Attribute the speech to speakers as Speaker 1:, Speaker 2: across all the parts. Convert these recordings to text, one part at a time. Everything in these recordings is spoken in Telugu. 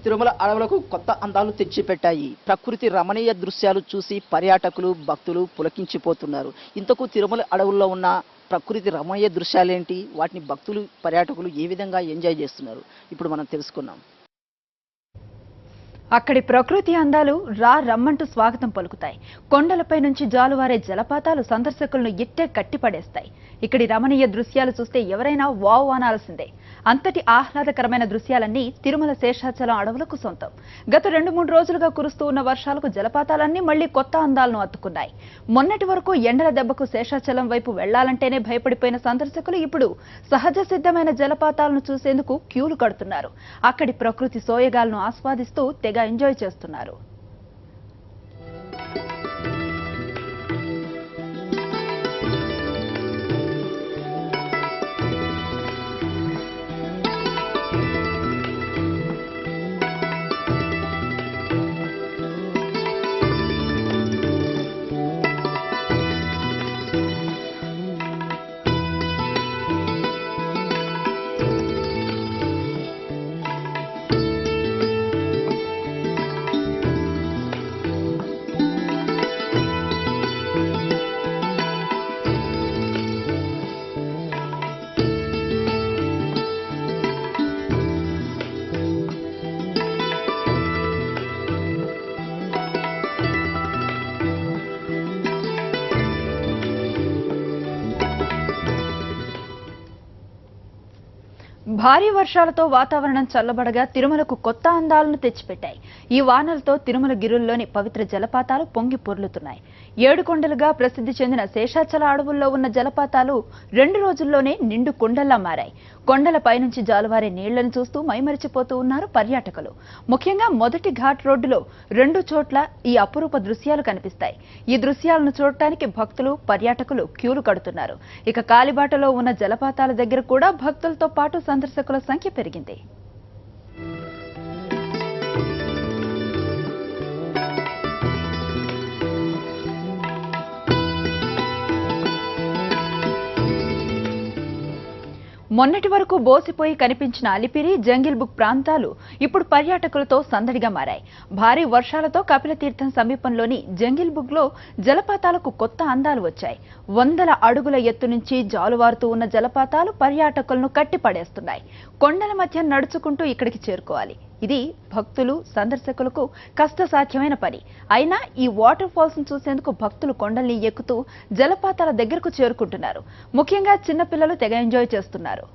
Speaker 1: తిరుమల అడవులకు కొత్త అందాలు తెచ్చిపెట్టాయి. ప్రకృతి రమణీయ దృశ్యాలు చూసి పర్యాటకులు, భక్తులు పులకించిపోతున్నారు. ఇంతకు తిరుమల అడవుల్లో ఉన్న ప్రకృతి రమణీయ దృశ్యాలేంటి? వాటిని భక్తులు, పర్యాటకులు ఏ విధంగా ఎంజాయ్ చేస్తున్నారు? ఇప్పుడు మనం తెలుసుకుందాం.
Speaker 2: అక్కడి ప్రకృతి అందాలు రమ్మంటూ స్వాగతం పలుకుతాయి. కొండలపై నుంచి జాలువారే జలపాతాలు సందర్శకులను ఇట్టే కట్టిపడేస్తాయి. ఇక్కడి రమణీయ దృశ్యాలు చూస్తే ఎవరైనా వావ్ అనాల్సిందే. అంతటి ఆహ్లాదకరమైన దృశ్యాలన్నీ తిరుమల శేషాచలం అడవులకు సొంతం. గత 2-3 రోజులుగా కురుస్తూ ఉన్న వర్షాలకు జలపాతాలన్నీ మళ్లీ కొత్త అందాలను అత్తుకున్నాయి. మొన్నటి వరకు ఎండల దెబ్బకు శేషాచలం వైపు వెళ్లాలంటేనే భయపడిపోయిన సందర్శకులు ఇప్పుడు సహజ సిద్ధమైన జలపాతాలను చూసేందుకు క్యూలు కడుతున్నారు. అక్కడి ప్రకృతి సోయగాలను ఆస్వాదిస్తూ తెగ ఎంజాయ్ చేస్తున్నారు. భారీ వర్షాలతో వాతావరణం చల్లబడగా తిరుమలకు కొత్త అందాలను తెచ్చిపెట్టాయి. ఈ వానలతో తిరుమల గిరుల్లోని పవిత్ర జలపాతాలు పొంగి పొర్లుతున్నాయి. 7 కొండలుగా ప్రసిద్ధి చెందిన శేషాచల అడవుల్లో ఉన్న జలపాతాలు 2 రోజుల్లోనే నిండు కొండల్లా మారాయి. కొండలపై నుంచి జాలువారే నీళ్లను చూస్తూ మైమరిచిపోతూ ఉన్నారు పర్యాటకులు. ముఖ్యంగా మొదటి ఘాట్ రోడ్డులో 2 చోట్ల ఈ అపురూప దృశ్యాలు కనిపిస్తాయి. ఈ దృశ్యాలను చూడటానికి భక్తులు, పర్యాటకులు క్యూలు కడుతున్నారు. ఇక కాలిబాటలో ఉన్న జలపాతాల దగ్గర కూడా భక్తులతో పాటు సందర్శకుల సంఖ్య పెరిగింది. మొన్నటి వరకు బోసిపోయి కనిపించిన అలిపిరి, జంగిల్ బుక్ ప్రాంతాలు ఇప్పుడు పర్యాటకులతో సందడిగా మారాయి. భారీ వర్షాలతో కపిలతీర్థం సమీపంలోని జంగిల్ బుక్ లో జలపాతాలకు కొత్త అందాలు వచ్చాయి. 100 అడుగుల ఎత్తు నుంచి జాలువారుతూ ఉన్న జలపాతాలు పర్యాటకులను కట్టిపడేస్తున్నాయి. కొండల మధ్య నడుచుకుంటూ ఇక్కడికి చేరుకోవాలి. ఇది భక్తులు, సందర్శకులకు కష్టసాధ్యమైన పని. అయినా ఈ వాటర్ ఫాల్స్ ను చూసేందుకు భక్తులు కొండల్ని ఎక్కుతూ జలపాతాల దగ్గరకు చేరుకుంటున్నారు. ముఖ్యంగా చిన్నపిల్లలు తెగ ఎంజాయ్ చేస్తున్నారు.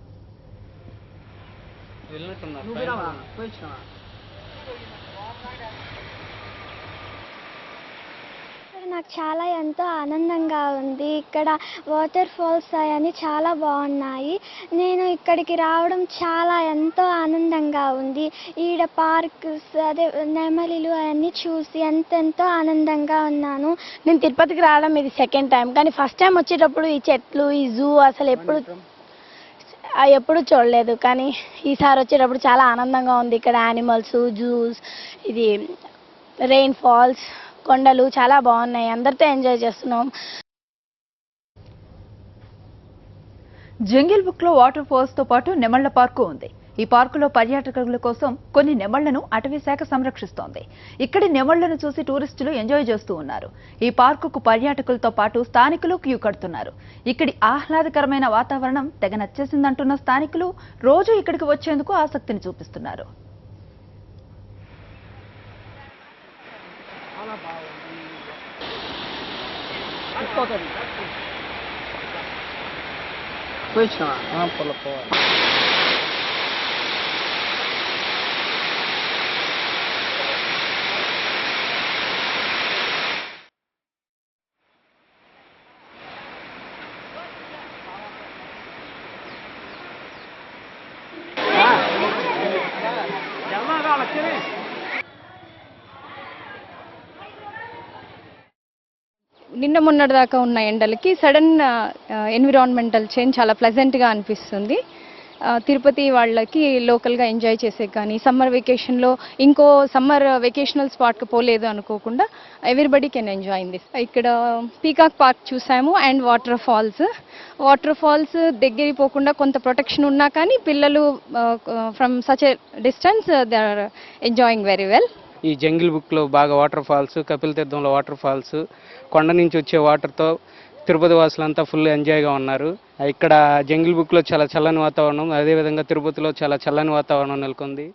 Speaker 3: నాకు చాలా ఎంతో ఆనందంగా ఉంది. ఇక్కడ వాటర్ ఫాల్స్ అవన్నీ చాలా బాగున్నాయి. నేను ఇక్కడికి రావడం చాలా ఎంతో ఆనందంగా ఉంది. ఈడ పార్క్స్, అదే నెమలిలు అవన్నీ చూసి ఎంతెంతో ఆనందంగా ఉన్నాను.
Speaker 4: నేను తిరుపతికి రావడం ఇది సెకండ్ టైం, కానీ ఫస్ట్ టైం వచ్చేటప్పుడు ఈ చెట్లు, ఈ జూ అసలు ఎప్పుడు చూడలేదు. కానీ ఈసారి వచ్చేటప్పుడు చాలా ఆనందంగా ఉంది. ఇక్కడ యానిమల్స్, జూస్, ఇది రెయిన్ ఫాల్స్, కొండలు చాలా బాగున్నాయి. అందరితో ఎంజాయ్ చేస్తున్నాం.
Speaker 2: జంగిల్ బుక్ లో వాటర్ ఫాల్స్ తో పాటు నెమళ్ల పార్కు ఉంది. ఈ పార్కులో పర్యాటకుల కోసం కొన్ని నెమళ్లను అటవీ శాఖ సంరక్షిస్తోంది. ఇక్కడి నెమళ్లను చూసి టూరిస్టులు ఎంజాయ్ చేస్తూ ఉన్నారు. ఈ పార్కుకు పర్యాటకులతో పాటు స్థానికులు క్యూ కడుతున్నారు. ఇక్కడి ఆహ్లాదకరమైన వాతావరణం తెగ నచ్చేసిందంటున్న స్థానికులు రోజు ఇక్కడికి వచ్చేందుకు ఆసక్తిని చూపిస్తున్నారు.
Speaker 5: నిన్న మొన్నటి దాకా ఉన్న ఎండలకి సడన్ ఎన్విరాన్మెంటల్ చేంజ్ చాలా ప్లెజెంట్గా అనిపిస్తుంది. తిరుపతి వాళ్ళకి లోకల్గా ఎంజాయ్ చేసే కానీ సమ్మర్ వెకేషన్లో ఇంకో సమ్మర్ వెకేషనల్ స్పాట్కి పోలేదు అనుకోకుండా everybody can enjoy in this. ఇక్కడ పీకాక్ పార్క్ చూసాము అండ్ వాటర్ ఫాల్స్ దగ్గరికి పోకుండా కొంత ప్రొటెక్షన్ ఉన్నా కానీ పిల్లలు from such a distance they are enjoying very well.
Speaker 6: ఈ జంగిల్ బుక్లో బాగా వాటర్ ఫాల్స్, కపిల తీర్థంలో వాటర్ ఫాల్స్, కొండ నుంచి వచ్చే వాటర్తో తిరుపతి వాసులంతా ఫుల్ ఎంజాయ్గా ఉన్నారు. ఇక్కడ జంగిల్ బుక్లో చాలా చల్లని వాతావరణం, అదేవిధంగా తిరుపతిలో చాలా చల్లని వాతావరణం నెలకొంది.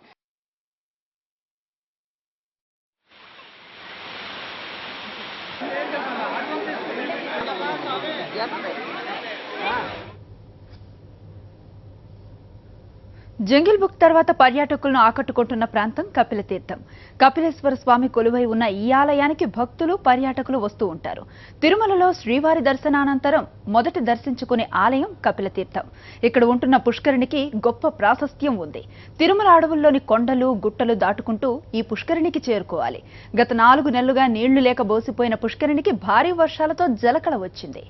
Speaker 2: జంగిల్ బుక్ తర్వాత పర్యాటకులను ఆకట్టుకుంటున్న ప్రాంతం కపిల తీర్థం. కపిలేశ్వర స్వామి కొలువై ఉన్న ఈ ఆలయానికి భక్తులు, పర్యాటకులు వస్తూ ఉంటారు. తిరుమలలో శ్రీవారి దర్శనానంతరం మొదటి దర్శించుకునే ఆలయం కపిల తీర్థం. ఇక్కడ ఉంటున్న పుష్కరిణికి గొప్ప ప్రాశస్త్యం ఉంది. తిరుమల అడవుల్లోని కొండలు, గుట్టలు దాటుకుంటూ ఈ పుష్కరిణికి చేరుకోవాలి. గత 4 నెలలుగా నీళ్లు లేక బోసిపోయిన పుష్కరిణికి భారీ వర్షాలతో జలకళ వచ్చింది.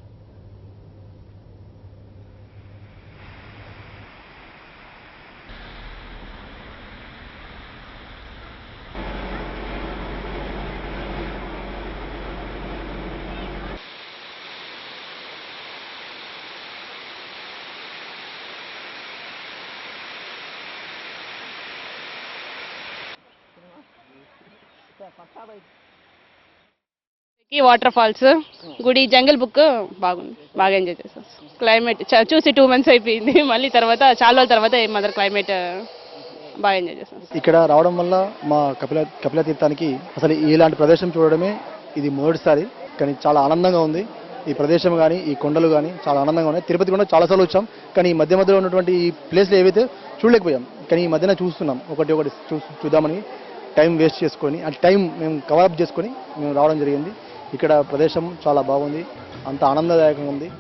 Speaker 7: వాటర్ ఫాల్స్, గుడి, జంగిల్ బుక్ బాగుంది, బాగా ఎంజాయ్ చేసాం. క్లైమేట్ చూసి 2 months అయిపోయింది, మళ్ళీ తర్వాత చాలా రోజుల తర్వాత మదర్ క్లైమేట్ బాగా ఎంజాయ్ చేసాం.
Speaker 8: ఇక్కడ రావడం వల్ల మా కపిల తీర్థానికి అసలు ఇలాంటి ప్రదేశం చూడడమే ఇది మొదటిసారి, కానీ చాలా ఆనందంగా ఉంది. ఈ ప్రదేశం కానీ ఈ కొండలు కానీ చాలా ఆనందంగా ఉన్నాయి. తిరుపతి కూడా చాలాసార్లు వచ్చాం, కానీ ఈ మధ్యలో ఉన్నటువంటి ఈ ప్లేస్లు ఏవైతే చూడలేకపోయాం, కానీ ఈ మధ్యన చూస్తున్నాం. ఒకటి చూద్దామని టైం వేస్ట్ చేసుకొని, ఆ టైం మేము కవర్ అప్ చేసుకొని మేము రావడం జరిగింది. ఇక్కడ ప్రదేశం చాలా బాగుంది, అంత ఆనందదాయకంగా ఉంది.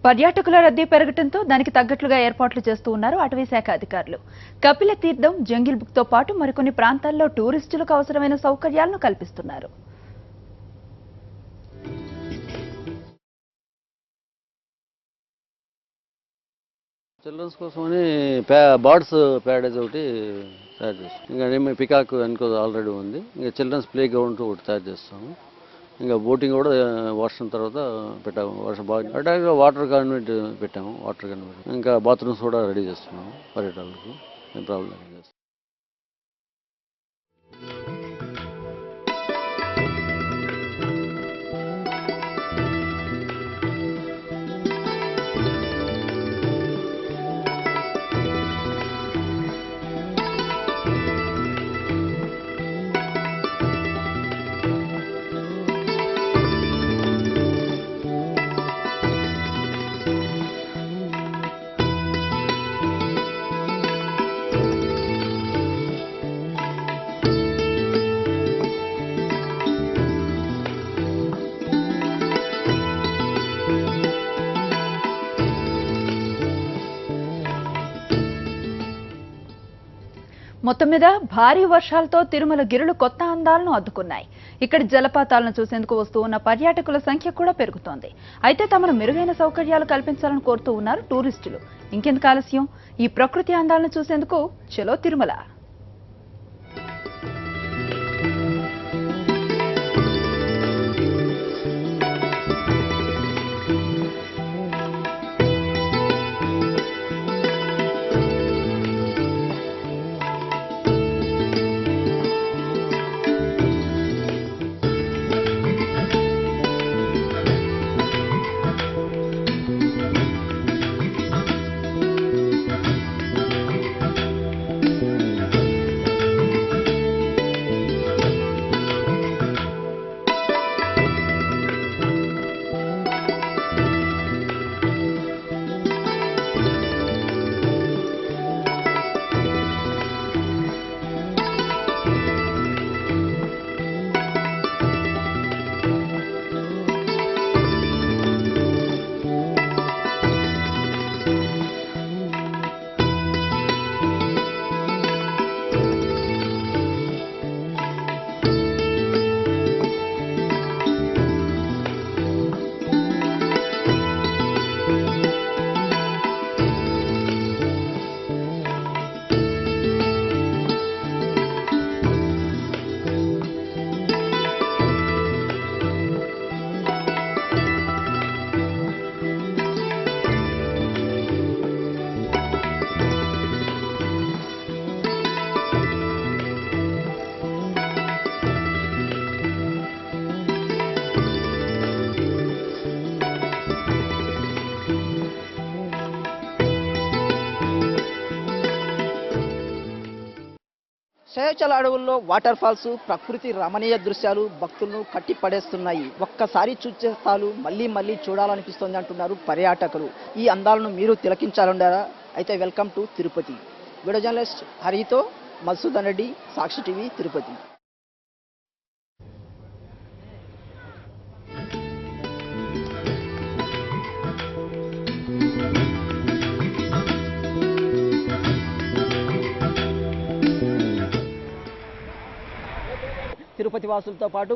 Speaker 2: పర్యాటకుల రద్దీ పెరగడంతో దానికి తగ్గట్లుగా ఏర్పాట్లు చేస్తూ ఉన్నారు అటవీ శాఖ అధికారులు. కపిల తీర్థం, జంగిల్ బుక్ తో పాటు మరికొన్ని ప్రాంతాల్లో టూరిస్టులకు అవసరమైన సౌకర్యాలను కల్పిస్తున్నారు.
Speaker 9: చిల్డ్రన్స్ కోసమని బర్డ్స్ ప్యారడైజ్ ఒకటి తయారు చేస్తాం. ఇంకా పికాక్ అనుకో ఆల్రెడీ ఉంది. ఇంకా చిల్డ్రన్స్ ప్లే గ్రౌండ్ ఒకటి తయారు చేస్తాము. ఇంకా బోటింగ్ కూడా వర్షం తర్వాత పెట్టాము. వర్షం బాగా అటాక్ వాటర్ కాన్వెంట్ పెట్టాము. వాటర్ కాన్వెంట్ ఇంకా బాత్రూమ్స్ కూడా రెడీ చేస్తున్నాము పర్యటకులకు. ఏం ప్రాబ్లం లేదు.
Speaker 2: మొత్తం మీద భారీ వర్షాలతో తిరుమల గిరులు కొత్త అందాలను అద్దుకున్నాయి. ఇక్కడ జలపాతాలను చూసేందుకు వస్తూ ఉన్న పర్యాటకుల సంఖ్య కూడా పెరుగుతోంది. అయితే తమను మెరుగైన సౌకర్యాలు కల్పించాలని కోరుతూ ఉన్నారు టూరిస్టులు. ఇంకెందుకు ఆలస్యం, ఈ ప్రకృతి అందాలను చూసేందుకు చలో తిరుమల.
Speaker 1: శేషాచల అడవుల్లో వాటర్ ఫాల్స్ ప్రకృతి రమణీయ దృశ్యాలు భక్తులను కట్టిపడేస్తున్నాయి. ఒక్కసారి చూస్తే చాలు మళ్ళీ మళ్ళీ చూడాలనిపిస్తుంది అంటున్నారు పర్యాటకులు. ఈ అందాలను మీరు తిలకించాలంటారా? అయితే welcome to Tirupati. Video journalist హరితో మధుసూదన్ రెడ్డి, సాక్షి టీవీ, తిరుపతి. తిరుపతి వాసులతో పాటు